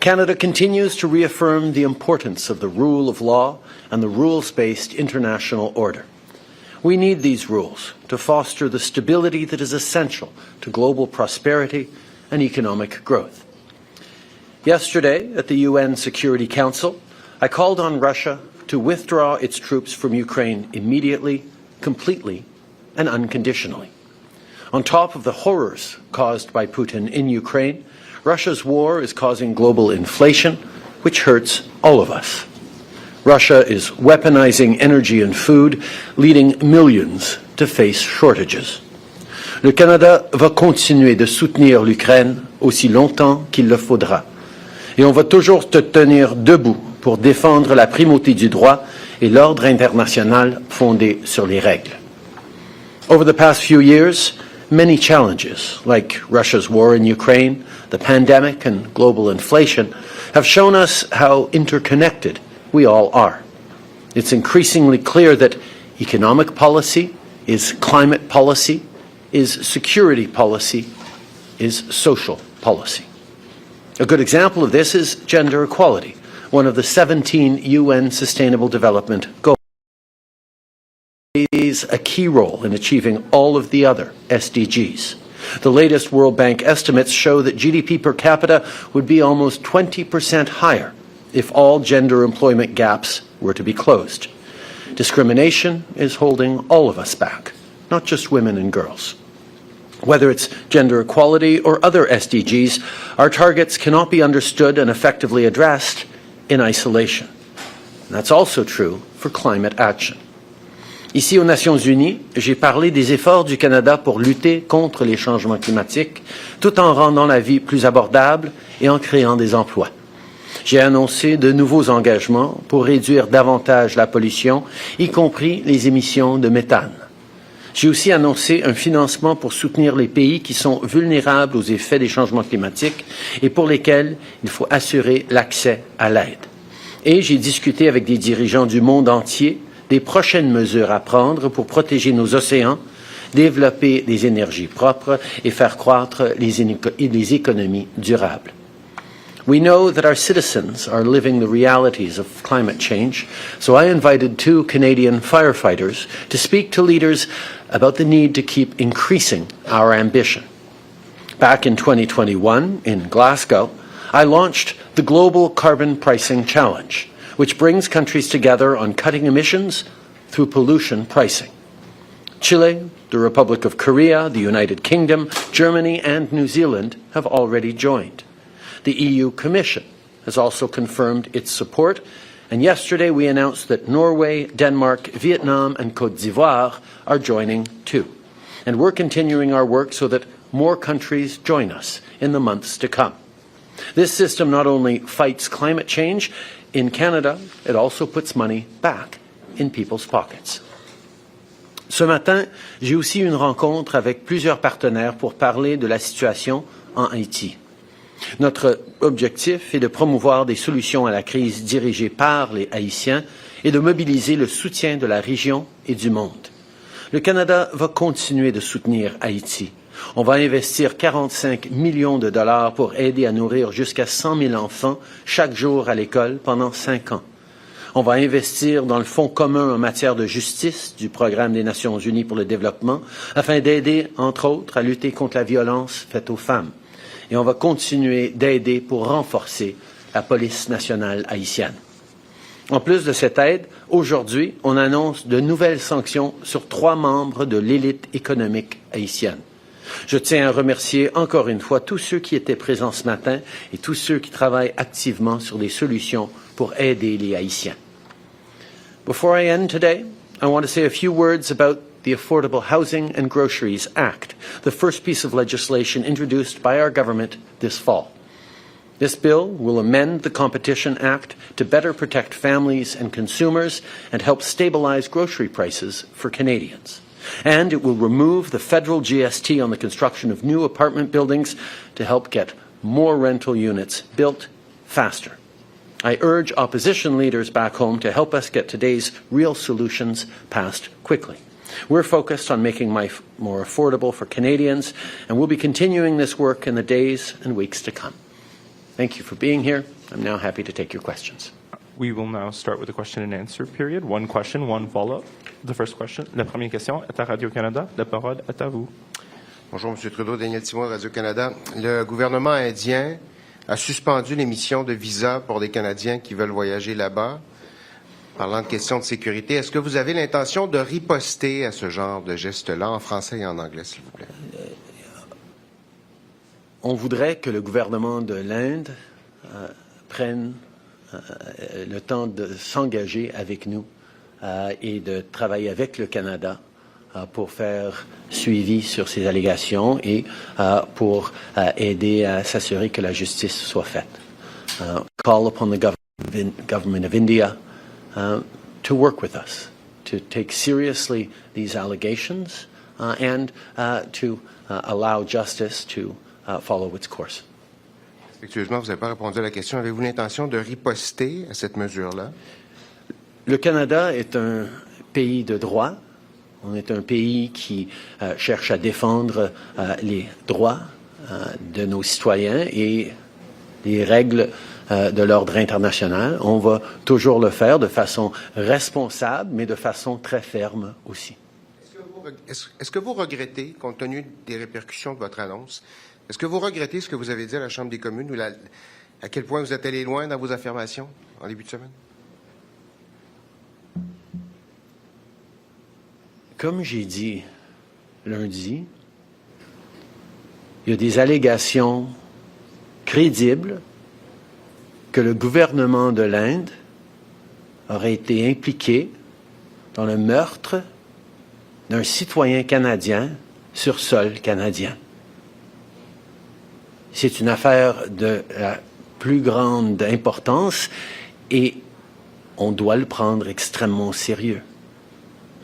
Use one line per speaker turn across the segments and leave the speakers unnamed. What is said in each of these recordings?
Canada continues to reaffirm the importance of the rule of law and the rules-based international order. We need these rules to foster the stability that is essential to global prosperity and economic growth. Yesterday, at the UN Security Council, I called on Russia to withdraw its troops from Ukraine immediately, completely, and unconditionally. On top of the horrors caused by Putin in Ukraine, Russia's war is causing global inflation, which hurts all of us. Russia is weaponizing energy and food, leading millions to face shortages. Le Canada va continuer de soutenir l'Ukraine aussi longtemps qu'il le faudra. Et on va toujours te tenir debout pour défendre la primauté du droit et l'ordre international fondé sur les règles. Over the past few years, many challenges, like Russia's war in Ukraine, the pandemic, and global inflation, have shown us how interconnected we all are. It's increasingly clear that economic policy is climate policy, is security policy, is social policy. A good example of this is gender equality, one of the 17 UN Sustainable Development Goals. It plays a key role in achieving all of the other SDGs. The latest World Bank estimates show that GDP per capita would be almost 20% higher if all gender employment gaps were to be closed. Discrimination is holding all of us back, not just women and girls. Whether it's gender equality or other SDGs, our targets cannot be understood and effectively addressed in isolation. And that's also true for climate action. Ici aux Nations Unies, j'ai parlé des efforts du Canada pour lutter contre les changements climatiques, tout en rendant la vie plus abordable et en créant des emplois. J'ai annoncé de nouveaux engagements pour réduire davantage la pollution, y compris les émissions de méthane. J'ai aussi annoncé un financement pour soutenir les pays qui sont vulnérables aux effets des changements climatiques et pour lesquels il faut assurer l'accès à l'aide. Et j'ai discuté avec des dirigeants du monde entier des prochaines mesures à prendre pour protéger nos océans, développer des énergies propres et faire croître les économies durables. We know that our citizens are living the realities of climate change, so I invited 2 Canadian firefighters to speak to leaders about the need to keep increasing our ambition. Back in 2021, in Glasgow, I launched the Global Carbon Pricing Challenge, which brings countries together on cutting emissions through pollution pricing. Chile, the Republic of Korea, the United Kingdom, Germany, and New Zealand have already joined. The EU Commission has also confirmed its support, and yesterday we announced that Norway, Denmark, Vietnam, and Côte d'Ivoire are joining too. And we're continuing our work so that more countries join us in the months to come. This system not only fights climate change, in Canada, it also puts money back in people's pockets. Ce matin, j'ai aussi une rencontre avec plusieurs partenaires pour parler de la situation en Haïti. Notre objectif est de promouvoir des solutions à la crise dirigées par les Haïtiens et de mobiliser le soutien de la région et du monde. Le Canada va continuer de soutenir Haïti. On va investir 45 millions de dollars pour aider à nourrir jusqu'à 100 000 enfants chaque jour à l'école pendant 5 ans. On va investir dans le Fonds commun en matière de justice du Programme des Nations unies pour le développement afin d'aider, entre autres, à lutter contre la violence faite aux femmes. Et on va continuer d'aider pour renforcer la police nationale haïtienne. En plus de cette aide, aujourd'hui, on annonce de nouvelles sanctions sur 3 membres de l'élite économique haïtienne. Je tiens à remercier encore une fois tous ceux qui étaient présents ce matin et tous ceux qui travaillent activement sur des solutions pour aider les Haïtiens. Before I end today, I want to say a few words about the Affordable Housing and Groceries Act, the first piece of legislation introduced by our government this fall. This bill will amend the Competition Act to better protect families and consumers and help stabilize grocery prices for Canadians. And it will remove the federal GST on the construction of new apartment buildings to help get more rental units built faster. I urge opposition leaders back home to help us get today's real solutions passed quickly. We're focused on making life more affordable for Canadians, and we'll be continuing this work in the days and weeks to come. Thank you for being here. I'm now happy to take your questions.
We will now start with the question and answer period. One question, one follow-up. The first question, la première question est à Radio-Canada. La parole est à vous.
Bonjour, M. Trudeau, Daniel Timon, Radio-Canada. Le gouvernement indien a suspendu l'émission de visas pour des Canadiens qui veulent voyager là-bas. Parlant de questions de sécurité, est-ce que vous avez l'intention de riposter à ce genre de geste-là en français et en anglais, s'il vous plaît?
On voudrait que le gouvernement de l'Inde prenne le temps de s'engager avec nous et de travailler avec le Canada pour faire suivi sur ces allégations et pour aider à s'assurer que la justice soit faite. Call upon the government of India to work with us, to take seriously these allegations and to allow justice to follow its course.
Respectueusement, vous n'avez pas répondu à la question. Avez-vous l'intention de riposter à cette mesure-là?
Le Canada est un pays de droit. On est un pays qui cherche à défendre les droits de nos citoyens et les règles de l'ordre international. On va toujours le faire de façon responsable, mais de façon très ferme aussi.
Est-ce que vous regrettez, compte tenu des répercussions de votre annonce, est-ce que vous regrettez ce que vous avez dit à la Chambre des communes ou à quel point vous êtes allé loin dans vos affirmations en début de semaine?
Comme j'ai dit lundi, il y a des allégations crédibles que le gouvernement de l'Inde aurait été impliqué dans le meurtre d'un citoyen canadien sur sol canadien. C'est une affaire de la plus grande importance et on doit le prendre extrêmement au sérieux.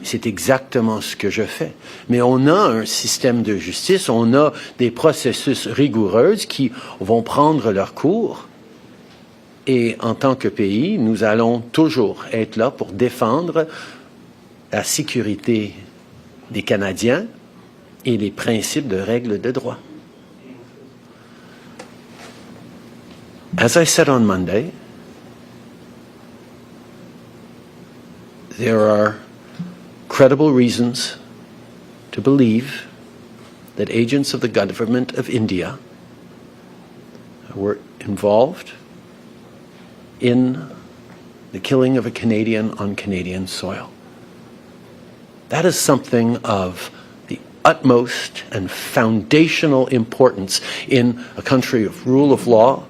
C'est exactement ce que je fais. Mais on a un système de justice, on a des processus rigoureux qui vont prendre leur cours. Et en tant que pays, nous allons toujours être là pour défendre la sécurité des Canadiens et les principes de règles de droit. As I said on Monday, there are credible reasons to believe that agents of the government of India were involved in the killing of a Canadian on Canadian soil. That is something of the utmost and foundational importance in a country of rule of law,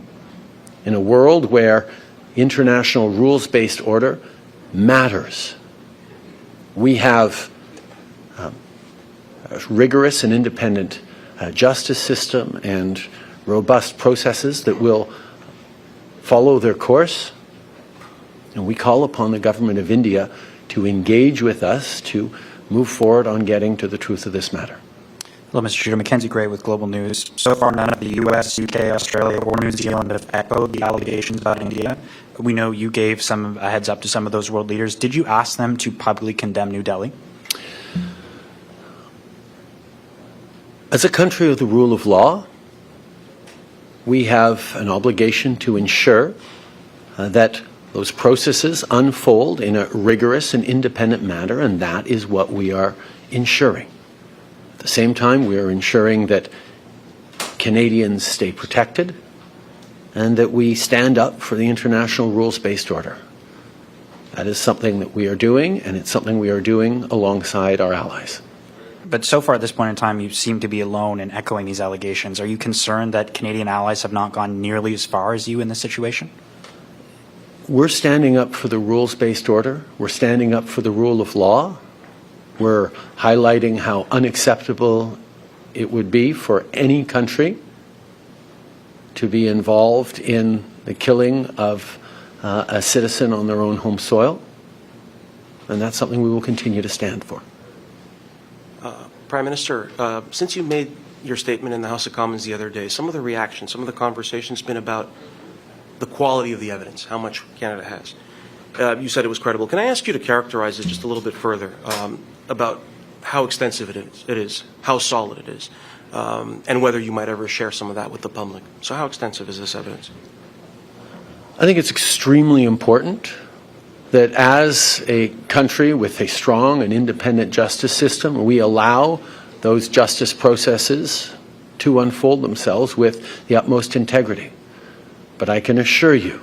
in a world where international rules-based order matters. We have a rigorous and independent justice system and robust processes that will follow their course, and we call upon the government of India to engage with us to move forward on getting to the truth of this matter.
Hello, Mr. Trudeau. Mackenzie Gray with Global News. So far, none of the U.S., UK, Australia, or New Zealand have echoed the allegations about India. We know you gave a heads up to some of those world leaders. Did you ask them to publicly condemn New Delhi?
As a country of the rule of law, we have an obligation to ensure that those processes unfold in a rigorous and independent manner, and that is what we are ensuring. At the same time, we are ensuring that Canadians stay protected and that we stand up for the international rules-based order. That is something that we are doing, and it's something we are doing alongside our allies.
But so far at this point in time, you seem to be alone in echoing these allegations. Are you concerned that Canadian allies have not gone nearly as far as you in this situation?
We're standing up for the rules-based order. We're standing up for the rule of law. We're highlighting how unacceptable it would be for any country to be involved in the killing of a citizen on their own home soil. And that's something we will continue to stand for.
Prime Minister, since you made your statement in the House of Commons the other day, some of the reactions, some of the conversation's been about the quality of the evidence, how much Canada has. You said it was credible. Can I ask you to characterize it just a little bit further about how extensive it is, how solid it is? and whether you might ever share some of that with the public. So how extensive is this evidence?
I think it's extremely important that as a country with a strong and independent justice system, we allow those justice processes to unfold themselves with the utmost integrity. But I can assure you,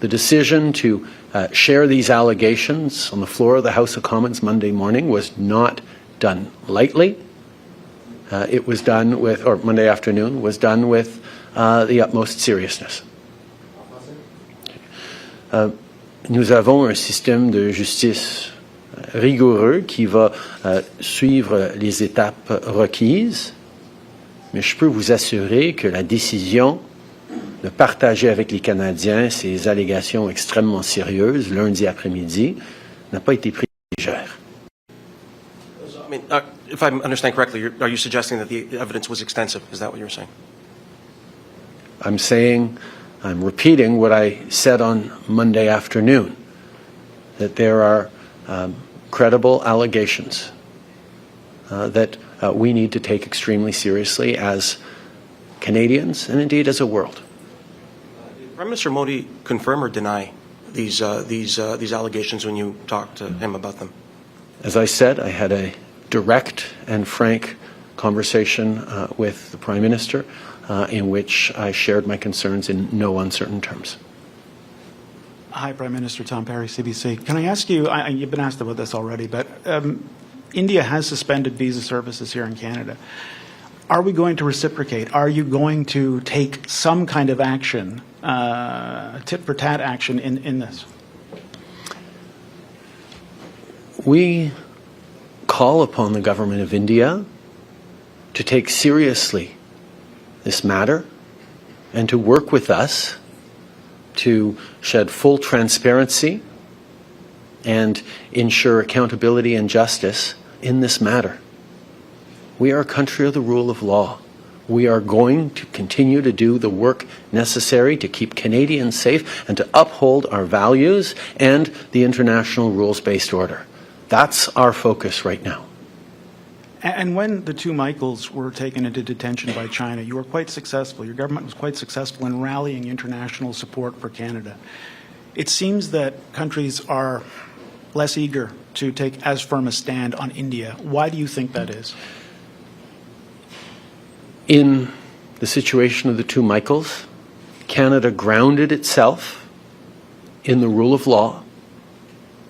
the decision to share these allegations on the floor of the House of Commons Monday morning was not done lightly. It was done with, or Monday afternoon, was done with the utmost seriousness. Nous avons un système de justice rigoureux qui va suivre les étapes requises, mais je peux vous assurer que la décision de partager avec les Canadiens ces allégations extrêmement sérieuses lundi après-midi n'a pas été prise légère.
I mean, if I understand correctly, are you suggesting that the evidence was extensive? Is that what you're saying?
I'm repeating what I said on Monday afternoon, that there are credible allegations that we need to take extremely seriously as Canadians and indeed as a world.
Did Prime Minister Modi confirm or deny these allegations when you talked to him about them?
As I said, I had a direct and frank conversation with the Prime Minister in which I shared my concerns in no uncertain terms.
Hi, Prime Minister Tom Perry, CBC. Can I ask you, you've been asked about this already, but India has suspended visa services here in Canada. Are we going to reciprocate? Are you going to take some kind of action, tit-for-tat action in this?
We call upon the government of India to take seriously this matter and to work with us to shed full transparency and ensure accountability and justice in this matter. We are a country of the rule of law. We are going to continue to do the work necessary to keep Canadians safe and to uphold our values and the international rules-based order. That's our focus right now.
And when the two Michaels were taken into detention by China, you were quite successful. Your government was quite successful in rallying international support for Canada. It seems that countries are less eager to take as firm a stand on India. Why do you think that is?
In the situation of the two Michaels, Canada grounded itself in the rule of law,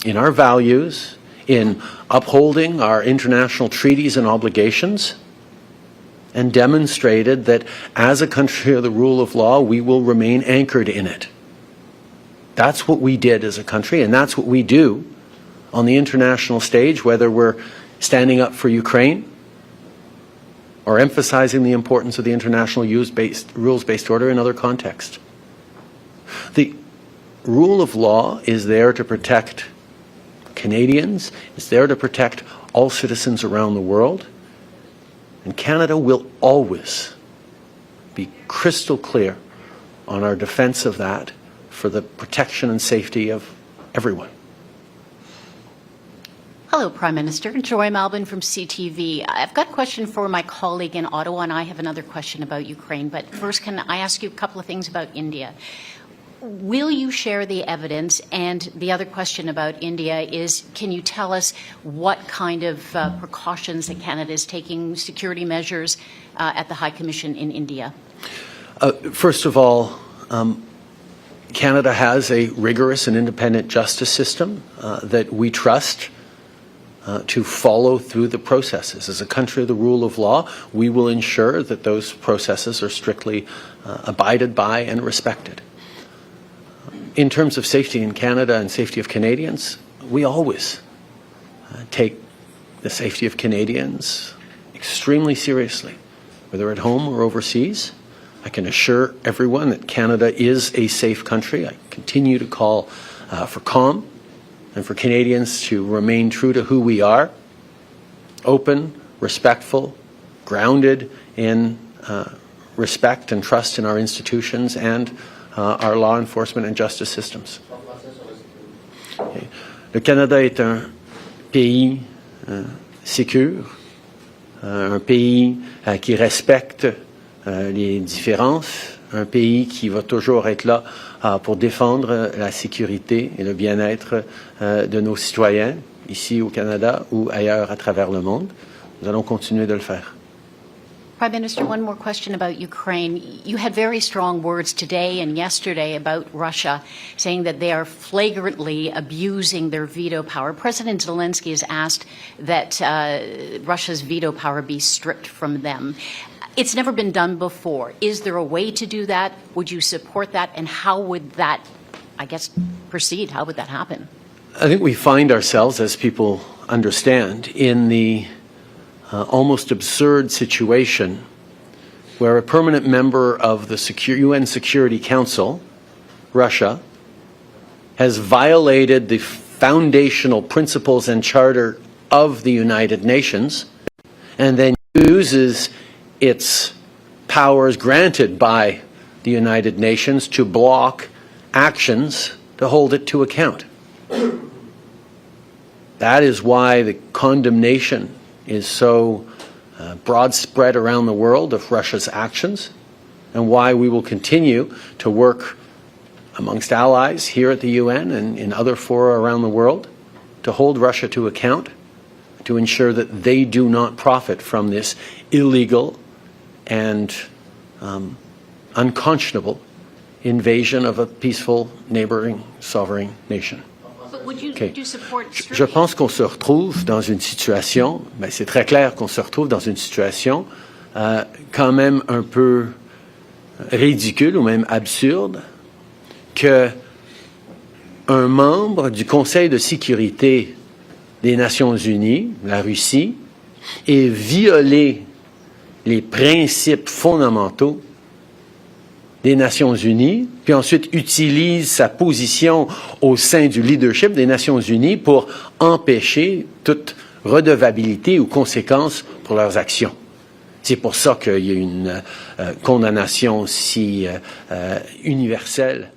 in our values, in upholding our international treaties and obligations, and demonstrated that as a country of the rule of law, we will remain anchored in it. That's what we did as a country, and that's what we do on the international stage, whether we're standing up for Ukraine or emphasizing the importance of the international rules-based order in other contexts. The rule of law is there to protect Canadians, it's there to protect all citizens around the world, and Canada will always be crystal clear on our defense of that for the protection and safety of everyone.
Hello, Prime Minister. Joy Malbin from CTV. I've got a question for my colleague in Ottawa, and I have another question about Ukraine. But first, can I ask you a couple of things about India? Will you share the evidence? And the other question about India is, can you tell us what kind of precautions that Canada is taking, security measures at the High Commission in India?
First of all, Canada has a rigorous and independent justice system that we trust to follow through the processes. As a country of the rule of law, we will ensure that those processes are strictly abided by and respected. In terms of safety in Canada and safety of Canadians, we always take the safety of Canadians extremely seriously, whether at home or overseas. I can assure everyone that Canada is a safe country. I continue to call for calm and for Canadians to remain true to who we are, open, respectful, grounded in respect and trust in our institutions and our law enforcement and justice systems. Le Canada est un pays sécure, un pays qui respecte les différences, un pays qui va toujours être là pour défendre la sécurité et le bien-être de nos citoyens, ici au Canada ou ailleurs à travers le monde. Nous allons continuer de le faire.
Prime Minister, one more question about Ukraine. You had very strong words today and yesterday about Russia, saying that they are flagrantly abusing their veto power. President Zelensky has asked that Russia's veto power be stripped from them. It's never been done before. Is there a way to do that? Would you support that? And how would that, I guess, proceed? How would that happen?
I think we find ourselves, as people understand, in the almost absurd situation where a permanent member of the UN Security Council, Russia, has violated the foundational principles and charter of the United Nations and then uses its powers granted by the United Nations to block actions to hold it to account. That is why the condemnation is so broad spread around the world of Russia's actions, and why we will continue to work amongst allies here at the UN and in other fora around the world to hold Russia to account, to ensure that they do not profit from this illegal and unconscionable invasion of a peaceful neighboring sovereign nation.
Je
pense qu'on se retrouve dans une situation, c'est très clair qu'on se retrouve dans une situation quand même un peu ridicule ou même absurde que un membre du Conseil de sécurité des Nations Unies, la Russie, ait violé les principes fondamentaux des Nations Unies, puis ensuite utilise sa position au sein du leadership des Nations Unies pour empêcher toute redevabilité ou conséquence pour leurs actions. C'est pour ça qu'il y a une condamnation si universelle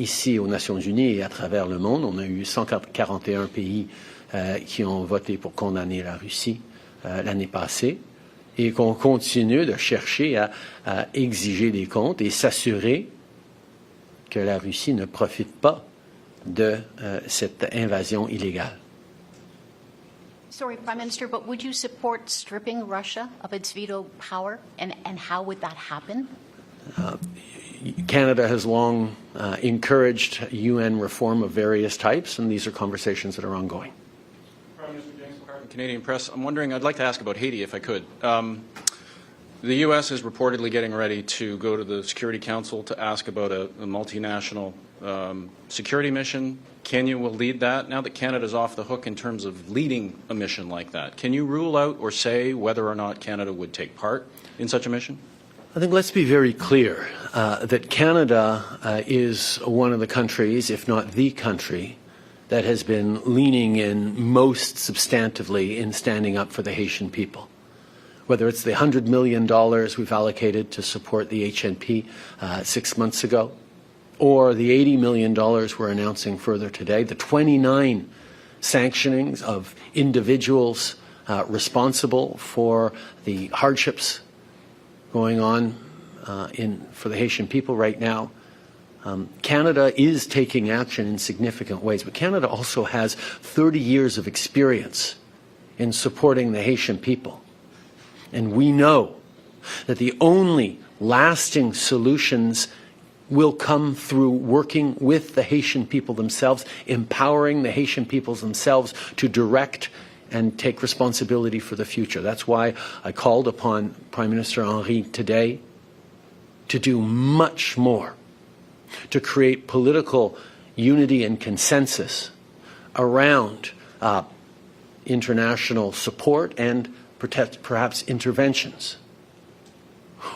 ici aux Nations Unies et à travers le monde. On a eu 141 pays qui ont voté pour condamner la Russie l'année passée, et qu'on continue de chercher à exiger des comptes et s'assurer que la Russie ne profite pas de cette invasion illégale.
Sorry, Prime Minister, but would you support stripping Russia of its veto power, and how would that happen?
Canada has long encouraged UN reform of various types, and these are conversations that are ongoing.
Prime Minister Jaishankar, Canadian Press. I'm wondering, I'd like to ask about Haiti, if I could. The U.S. is reportedly getting ready to go to the Security Council to ask about a multinational security mission. Kenya will lead that. Now that Canada's off the hook in terms of leading a mission like that, can you rule out or say whether or not Canada would take part in such a mission?
I think let's be very clear that Canada is one of the countries, if not the country, that has been leaning in most substantively in standing up for the Haitian people. Whether it's the $100 million we've allocated to support the HNP 6 months ago, or the $80 million we're announcing further today, the 29 sanctionings of individuals responsible for the hardships going on for the Haitian people right now. Canada is taking action in significant ways, but Canada also has 30 years of experience in supporting the Haitian people. And we know that the only lasting solutions will come through working with the Haitian people themselves, empowering the Haitian peoples themselves to direct and take responsibility for the future. That's why I called upon Prime Minister Henry today to do much more to create political unity and consensus around international support and perhaps interventions.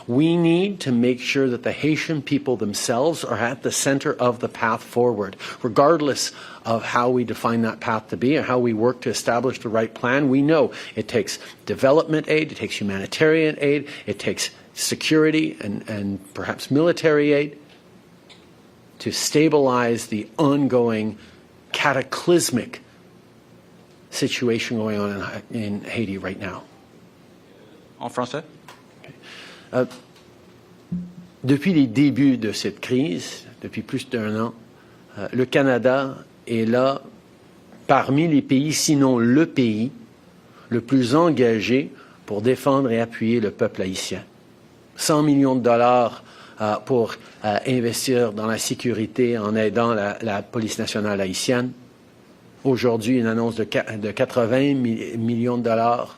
We need to make sure that the Haitian people themselves are at the center of the path forward, regardless of how we define that path to be or how we work to establish the right plan. We know it takes development aid, it takes humanitarian aid, it takes security and perhaps military aid to stabilize the ongoing cataclysmic situation going on in Haiti right now.
en français.
Depuis les débuts de cette crise, depuis plus d'1 an, le Canada est là parmi les pays, sinon le pays, le plus engagé pour défendre et appuyer le peuple haïtien. 100 millions de dollars pour investir dans la sécurité en aidant la police nationale haïtienne. Aujourd'hui, une annonce de 80 millions de dollars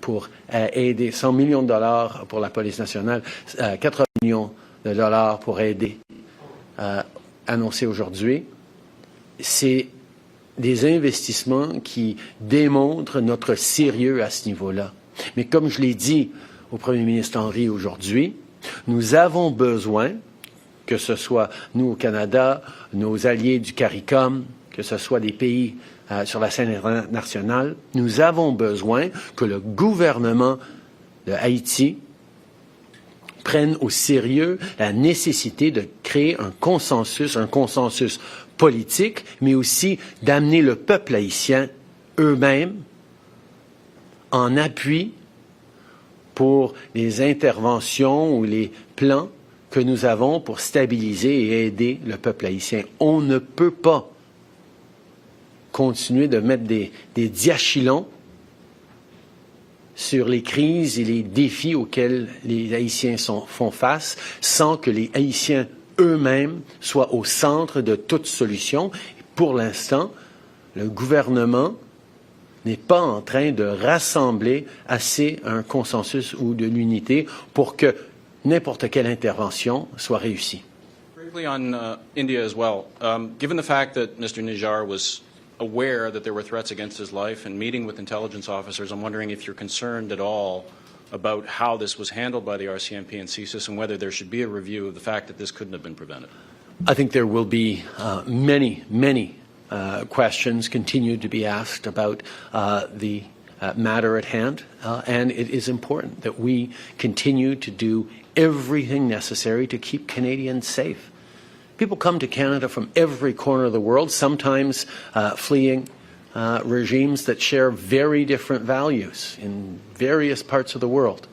pour aider, 100 millions de dollars pour la police nationale, 80 millions de dollars pour aider, annoncé aujourd'hui. C'est des investissements qui démontrent notre sérieux à ce niveau-là. Mais comme je l'ai dit au premier ministre Henry aujourd'hui, nous avons besoin, que ce soit nous au Canada, nos alliés du CARICOM, que ce soit des pays sur la scène internationale, nous avons besoin que le gouvernement de Haïti prenne au sérieux la nécessité de créer un consensus politique, mais aussi d'amener le peuple haïtien eux-mêmes en appui pour les interventions ou les plans que nous avons pour stabiliser et aider le peuple haïtien. On ne peut pas continuer de mettre des diachylons sur les crises et les défis auxquels les Haïtiens font face sans que les Haïtiens eux-mêmes soient au centre de toute solution. Pour l'instant, le gouvernement n'est pas en train de rassembler assez un consensus ou de l'unité pour que n'importe quelle intervention soit réussie.
Briefly on India as well, given the fact that Mr. Nijar was aware that there were threats against his life and meeting with intelligence officers, I'm wondering if you're concerned at all about how this was handled by the RCMP and CSIS and whether there should be a review of the fact that this couldn't have been prevented.
I think there will be many questions continued to be asked about the matter at hand, and it is important that we continue to do everything necessary to keep Canadians safe. People come to Canada from every corner of the world, sometimes fleeing regimes that share very different values in various parts of the world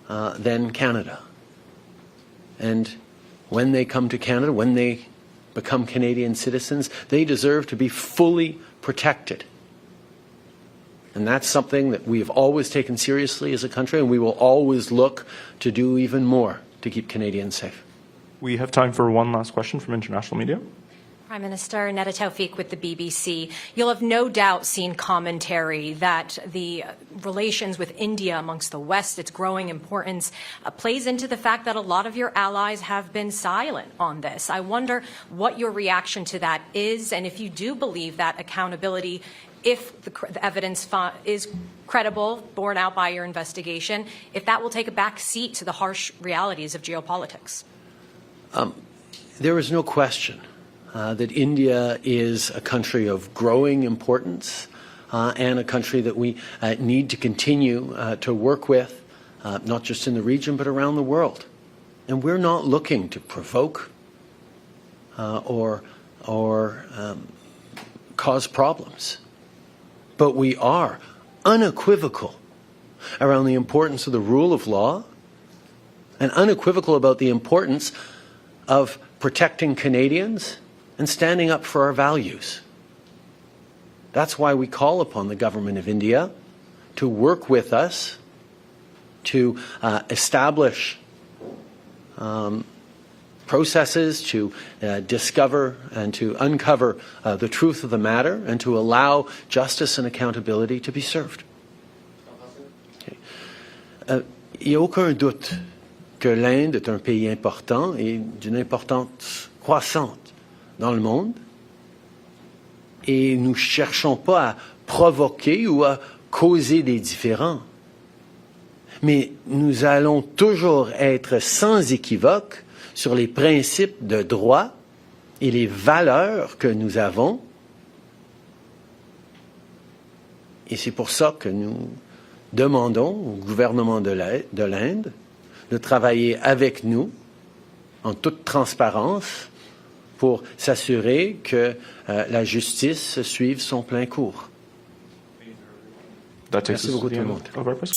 than Canada. And when they come to Canada, when they become Canadian citizens, they deserve to be fully protected. And that's something that we have always taken seriously as a country, and we will always look to do even more to keep Canadians safe.
We have time for one last question from international media.
Prime Minister Neda Tawfiq with the BBC. You'll have no doubt seen commentary that the relations with India amongst the West, its growing importance, plays into the fact that a lot of your allies have been silent on this. I wonder what your reaction to that is, and if you do believe that accountability, if the evidence is credible, borne out by your investigation, if that will take a back seat to the harsh realities of geopolitics.
There is no question that India is a country of growing importance and a country that we need to continue to work with, not just in the region but around the world. And we're not looking to provoke or cause problems. But we are unequivocal around the importance of the rule of law and unequivocal about the importance of protecting Canadians and standing up for our values. That's why we call upon the government of India to work with us to establish processes to discover and to uncover the truth of the matter and to allow justice and accountability to be served. Il n'y a aucun doute que l'Inde est un pays important et d'une importance croissante dans le monde. Et nous ne cherchons pas à provoquer ou à causer des différends. Mais nous allons toujours être sans équivoque sur les principes de droit et les valeurs que nous avons. Et c'est pour ça que nous demandons au gouvernement de l'Inde de travailler avec nous en toute transparence pour s'assurer que la justice suive son plein cours.
That takes
Merci
us
beaucoup
to the
tout le
end
monde.
of our press.